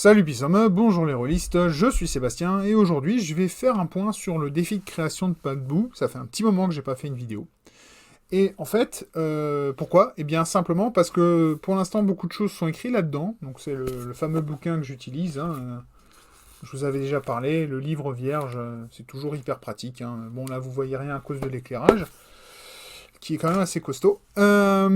Salut Pissum, bonjour les rôlistes, je suis Sébastien et aujourd'hui je vais faire un point sur le défi de création de Paquebot. Ça fait un petit moment que j'ai pas fait une vidéo. Et en fait, pourquoi? Eh bien simplement parce que pour l'instant beaucoup de choses sont écrites là-dedans. Donc c'est le fameux bouquin que j'utilise. Je vous avais déjà parlé, le livre vierge, c'est toujours hyper pratique. Bon là vous voyez rien à cause de l'éclairage, qui est quand même assez costaud. En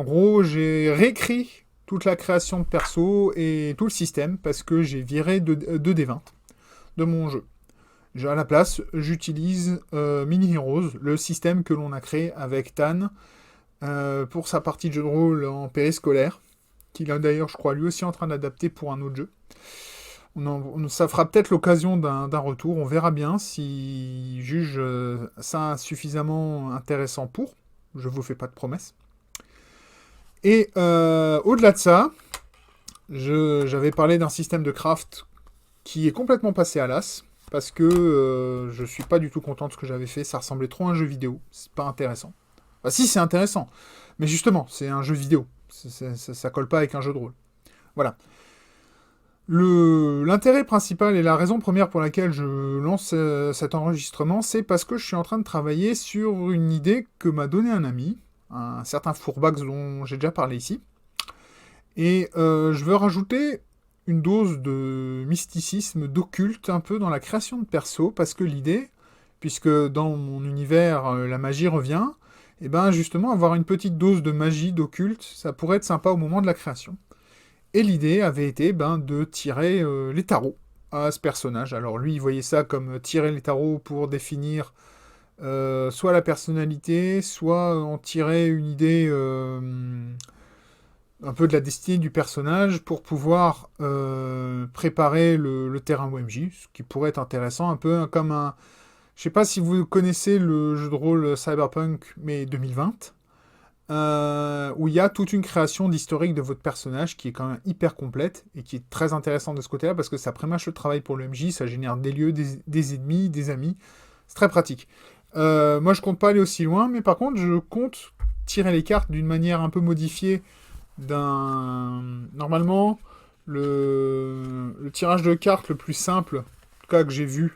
gros j'ai réécrit toute la création de perso et tout le système parce que j'ai viré 2D20 de mon jeu. À la place, j'utilise Mini Heroes, le système que l'on a créé avec Tan pour sa partie de jeu de rôle en périscolaire, qu'il a d'ailleurs, je crois, lui aussi en train d'adapter pour un autre jeu. Ça fera peut-être l'occasion d'un retour, on verra bien s'il juge ça suffisamment intéressant pour. Je vous fais pas de promesses. Et au-delà de ça, j'avais parlé d'un système de craft qui est complètement passé à l'as, parce que je suis pas du tout content de ce que j'avais fait, ça ressemblait trop à un jeu vidéo, c'est pas intéressant. Bah si, c'est intéressant, mais justement, c'est un jeu vidéo, ça colle pas avec un jeu de rôle. Voilà. L'intérêt principal et la raison première pour laquelle je lance cet enregistrement, c'est parce que je suis en train de travailler sur une idée que m'a donné un ami, un certain Fourbax dont j'ai déjà parlé ici. Et je veux rajouter une dose de mysticisme, d'occulte un peu dans la création de perso, parce que l'idée, puisque dans mon univers la magie revient, et ben justement avoir une petite dose de magie, d'occulte, ça pourrait être sympa au moment de la création. Et l'idée avait été de tirer les tarots à ce personnage. Alors lui, il voyait ça comme tirer les tarots pour définir soit la personnalité, soit en tirer une idée un peu de la destinée du personnage pour pouvoir préparer le terrain OMJ, ce qui pourrait être intéressant, un peu comme un... Je sais pas si vous connaissez le jeu de rôle Cyberpunk, mais 2020, où il y a toute une création d'historique de votre personnage qui est quand même hyper complète et qui est très intéressante de ce côté-là parce que ça prémâche le travail pour le MJ, ça génère des lieux, des ennemis, des amis. C'est très pratique. Moi, je compte pas aller aussi loin, mais par contre, je compte tirer les cartes d'une manière un peu modifiée Normalement, le tirage de cartes le plus simple, en tout cas que j'ai vu,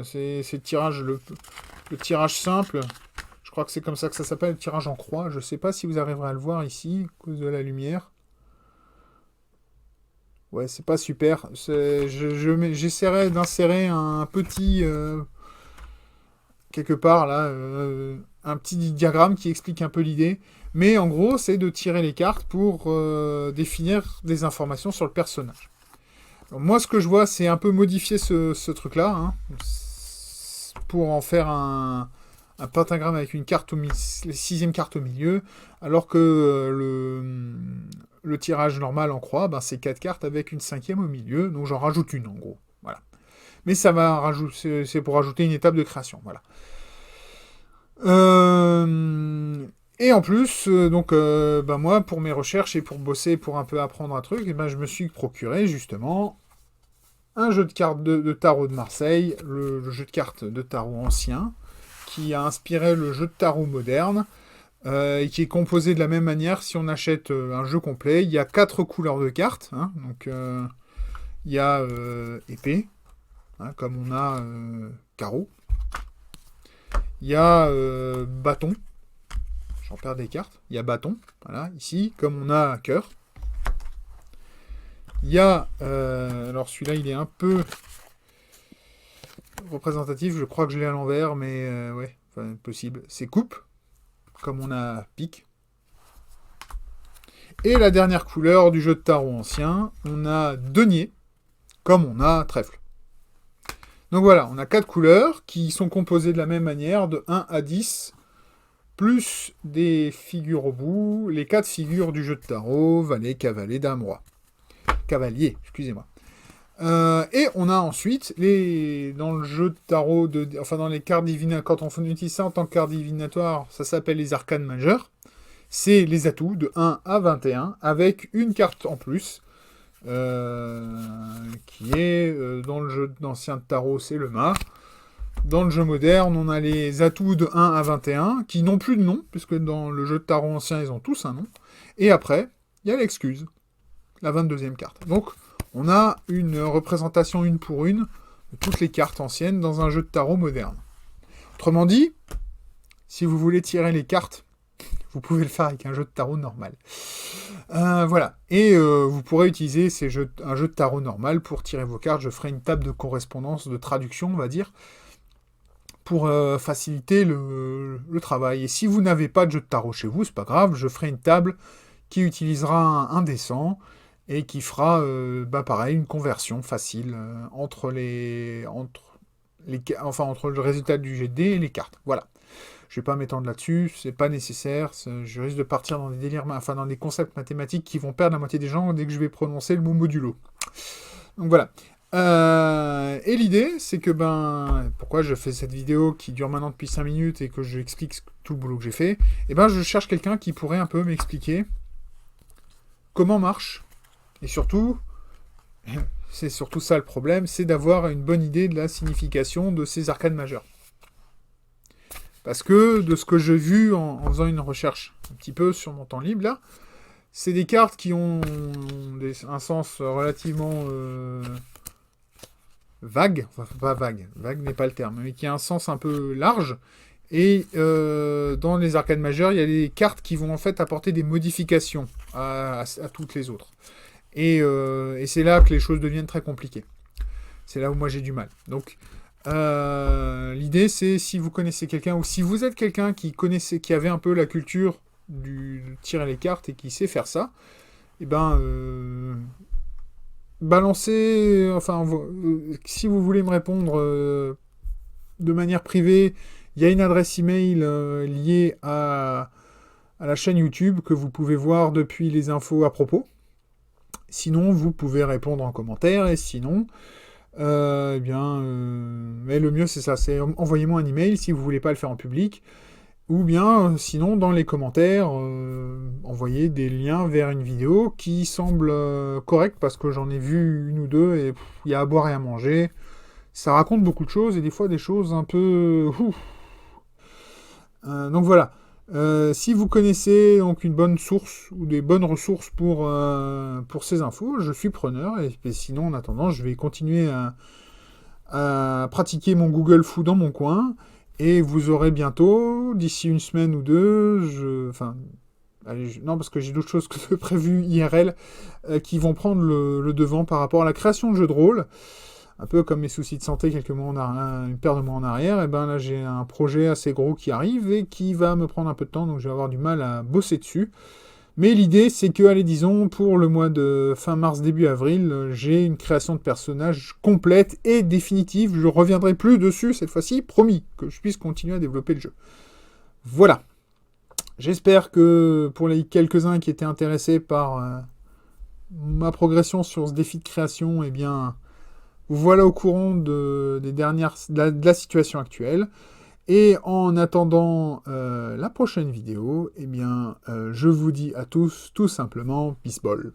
c'est le tirage simple. Je crois que c'est comme ça que ça s'appelle, le tirage en croix. Je sais pas si vous arriverez à le voir ici, à cause de la lumière. Ouais, c'est pas super. J'essaierai d'insérer un petit... quelque part, là, un petit diagramme qui explique un peu l'idée. Mais en gros, c'est de tirer les cartes pour définir des informations sur le personnage. Alors, moi, ce que je vois, c'est un peu modifier ce truc-là, pour en faire un pentagramme avec une carte la sixième carte au milieu, alors que le tirage normal en croix, c'est 4 cartes avec une cinquième au milieu, donc j'en rajoute une en gros. Voilà. Mais ça va rajouter, c'est pour rajouter une étape de création. Voilà. Et en plus, moi, pour mes recherches et pour bosser, pour un peu apprendre un truc, je me suis procuré justement un jeu de cartes de tarot de Marseille, le jeu de cartes de tarot ancien, qui a inspiré le jeu de tarot moderne, et qui est composé de la même manière si on achète un jeu complet. Il y a 4 couleurs de cartes, donc il y a épée, comme on a carreau. Il y a bâton. J'en perds des cartes. Il y a bâton. Voilà, ici, comme on a cœur. Il y a... alors celui-là, il est un peu représentatif. Je crois que je l'ai à l'envers, mais ouais, possible. C'est coupe, comme on a pique. Et la dernière couleur du jeu de tarot ancien, on a denier, comme on a trèfle. Donc voilà, on a 4 couleurs qui sont composées de la même manière, de 1 à 10, plus des figures au bout, les 4 figures du jeu de tarot, valet, cavalier, dame, roi. Cavalier, excusez-moi. Et on a ensuite, dans le jeu de tarot, dans les cartes divinatoires, quand on utilise ça en tant que carte divinatoire, ça s'appelle les arcanes majeures. C'est les atouts de 1 à 21, avec une carte en plus, qui est dans le jeu d'ancien tarot, c'est le mât. Dans le jeu moderne, on a les atouts de 1 à 21, qui n'ont plus de nom, puisque dans le jeu de tarot ancien, ils ont tous un nom. Et après, il y a l'excuse. la 22e carte. Donc, on a une représentation une pour une de toutes les cartes anciennes dans un jeu de tarot moderne. Autrement dit, si vous voulez tirer les cartes, vous pouvez le faire avec un jeu de tarot normal. Voilà. Et vous pourrez utiliser un jeu de tarot normal pour tirer vos cartes. Je ferai une table de correspondance, de traduction, on va dire, pour faciliter le travail. Et si vous n'avez pas de jeu de tarot chez vous, c'est pas grave, je ferai une table qui utilisera un dessin et qui fera, pareil, une conversion facile entre le résultat du jet de dés et les cartes. Voilà. Je vais pas m'étendre là-dessus, c'est pas nécessaire, je risque de partir dans des délires, dans des concepts mathématiques qui vont perdre la moitié des gens dès que je vais prononcer le mot modulo. Donc voilà. Et l'idée, c'est que, pourquoi je fais cette vidéo qui dure maintenant depuis 5 minutes et que je explique tout le boulot que j'ai fait, je cherche quelqu'un qui pourrait un peu m'expliquer comment marche, et surtout, c'est surtout ça le problème, c'est d'avoir une bonne idée de la signification de ces arcanes majeures. Parce que, de ce que j'ai vu en faisant une recherche un petit peu sur mon temps libre, là, c'est des cartes qui ont un sens relativement vague, enfin pas vague n'est pas le terme, mais qui a un sens un peu large, et dans les arcanes majeures, il y a des cartes qui vont en fait apporter des modifications à toutes les autres. Et c'est là que les choses deviennent très compliquées. C'est là où moi j'ai du mal. Donc, l'idée, c'est si vous connaissez quelqu'un, ou si vous êtes quelqu'un qui avait un peu la culture de tirer les cartes et qui sait faire ça, balancez, si vous voulez me répondre de manière privée, il y a une adresse email liée à la chaîne YouTube que vous pouvez voir depuis les infos à propos. Sinon, vous pouvez répondre en commentaire, et sinon... mais le mieux c'est ça, c'est envoyez-moi un email si vous voulez pas le faire en public, ou bien sinon dans les commentaires envoyez des liens vers une vidéo qui semble correcte, parce que j'en ai vu une ou deux et il y a à boire et à manger, ça raconte beaucoup de choses et des fois des choses un peu donc voilà. Si vous connaissez donc une bonne source ou des bonnes ressources pour ces infos, je suis preneur. Et sinon, en attendant, je vais continuer à pratiquer mon Google Foo dans mon coin. Et vous aurez bientôt, d'ici une semaine ou deux, non, parce que j'ai d'autres choses que prévues IRL qui vont prendre le devant par rapport à la création de jeux de rôle. Un peu comme mes soucis de santé une paire de mois en arrière, et là j'ai un projet assez gros qui arrive et qui va me prendre un peu de temps, donc je vais avoir du mal à bosser dessus. Mais l'idée, c'est que, disons, pour le mois de fin mars, début avril, j'ai une création de personnage complète et définitive. Je reviendrai plus dessus cette fois-ci, promis, que je puisse continuer à développer le jeu. Voilà. J'espère que pour les quelques-uns qui étaient intéressés par ma progression sur ce défi de création, vous voilà au courant de la situation actuelle. Et en attendant la prochaine vidéo, je vous dis à tous tout simplement peace ball.